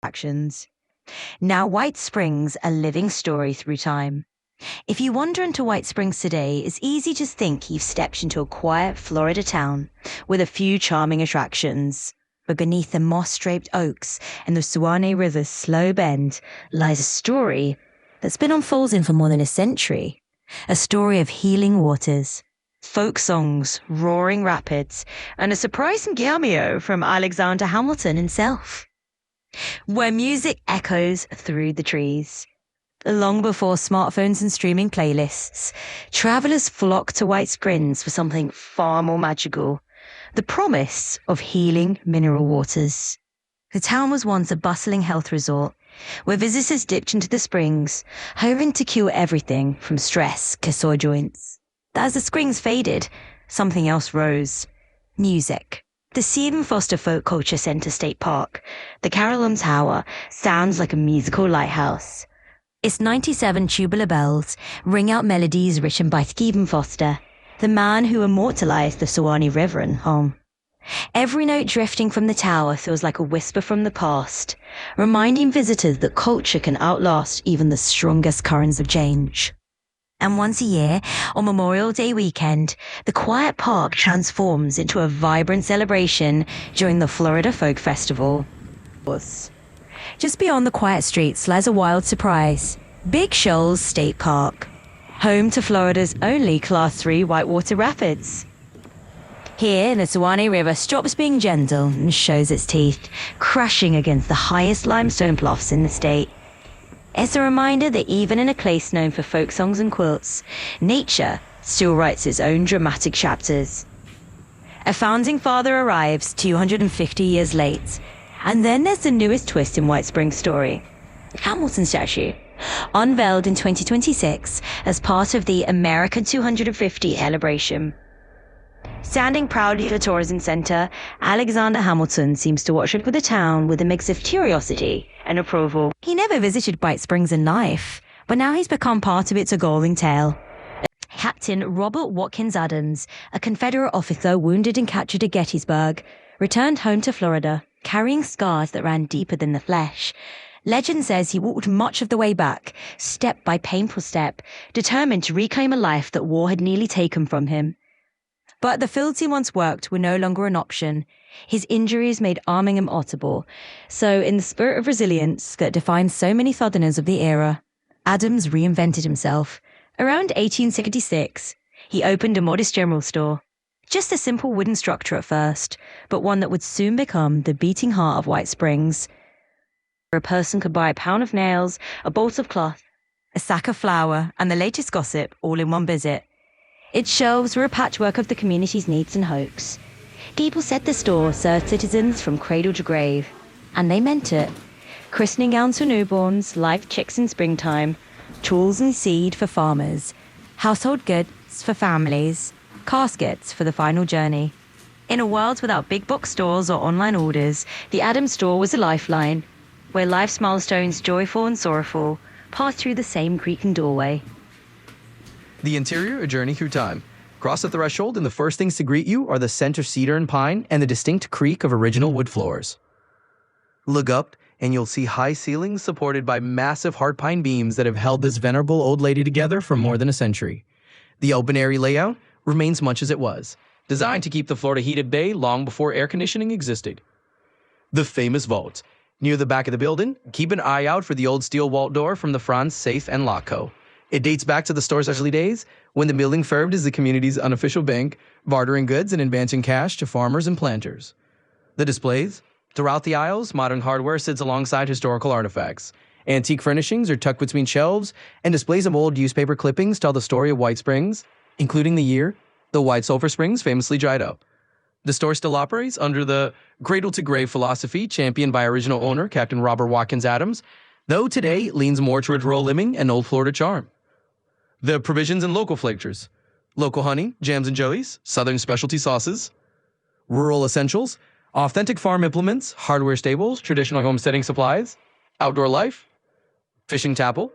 attractions. Now, White Springs, a living story through time. If you wander into White Springs today, it's easy to think you've stepped into a quiet Florida town with a few charming attractions. But beneath the moss-draped oaks and the Suwannee River's slow bend lies a story that's been unfolding for more than a century. A story of healing waters, folk songs, roaring rapids, and a surprising cameo from Alexander Hamilton himself. Where music echoes through the trees. Long before smartphones and streaming playlists, travelers flocked to White Springs for something far more magical. The promise of healing mineral waters. The town was once a bustling health resort, where visitors dipped into the springs, hoping to cure everything from stress to sore joints. But as the springs faded, something else rose. Music. The Stephen Foster Folk Culture Center State Park, the Carillon Tower, sounds like a musical lighthouse. Its 97 tubular bells ring out melodies written by Stephen Foster, the man who immortalized the Suwannee River and home. Every note drifting from the tower feels like a whisper from the past, reminding visitors that culture can outlast even the strongest currents of change. And once a year, on Memorial Day weekend, the quiet park transforms into a vibrant celebration during the Florida Folk Festival. Just beyond the quiet streets lies a wild surprise, Big Shoals State Park, home to Florida's only Class 3 whitewater rapids. Here, the Suwannee River stops being gentle and shows its teeth, crashing against the highest limestone bluffs in the state. It's a reminder that even in a place known for folk songs and quilts, nature still writes its own dramatic chapters. A founding father arrives 250 years late, and then there's the newest twist in White Springs' story. Hamilton statue, unveiled in 2026 as part of the American 250 celebration. Standing proudly at the tourism center, Alexander Hamilton seems to watch over the town with a mix of curiosity and approval. He never visited White Springs in life, but now he's become part of its galling tale. Captain Robert Watkins Adams, a Confederate officer wounded and captured at Gettysburg, returned home to Florida, carrying scars that ran deeper than the flesh. Legend says he walked much of the way back, step by painful step, determined to reclaim a life that war had nearly taken from him. But the fields he once worked were no longer an option. His injuries made arming impossible. So, in the spirit of resilience that defined so many Southerners of the era, Adams reinvented himself. Around 1866, he opened a modest general store. Just a simple wooden structure at first, but one that would soon become the beating heart of White Springs, where a person could buy a pound of nails, a bolt of cloth, a sack of flour, and the latest gossip all in one visit. Its shelves were a patchwork of the community's needs and hopes. People said the store served citizens from cradle to grave, and they meant it. Christening gowns for newborns, live chicks in springtime, tools and seed for farmers, household goods for families, caskets for the final journey. In a world without big box stores or online orders, the Adams store was a lifeline, where life's milestones, joyful and sorrowful, passed through the same creaking doorway. The interior, a journey through time. Cross the threshold, and the first things to greet you are the center cedar and pine and the distinct creak of original wood floors. Look up, and you'll see high ceilings supported by massive hard pine beams that have held this venerable old lady together for more than a century. The open-airy layout remains much as it was, designed to keep the Florida heat at bay long before air conditioning existed. The famous vault. Near the back of the building, keep an eye out for the old steel vault door from the Franz Safe and Lock Co. It dates back to the store's early days, when the building served as the community's unofficial bank, bartering goods and advancing cash to farmers and planters. The displays? Throughout the aisles, modern hardware sits alongside historical artifacts. Antique furnishings are tucked between shelves, and displays of old newspaper clippings tell the story of White Springs, including the year the White Sulphur Springs famously dried up. The store still operates under the cradle-to-grave philosophy championed by original owner Captain Robert Watkins Adams, though today it leans more towards rural living and old Florida charm. The provisions and local flavors. Local honey, jams and jellies, southern specialty sauces. Rural essentials, authentic farm implements, hardware stables, traditional homesteading supplies. Outdoor life, fishing tackle,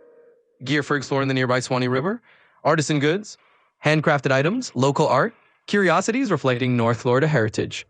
gear for exploring the nearby Suwannee River, artisan goods, handcrafted items, local art, curiosities reflecting North Florida heritage.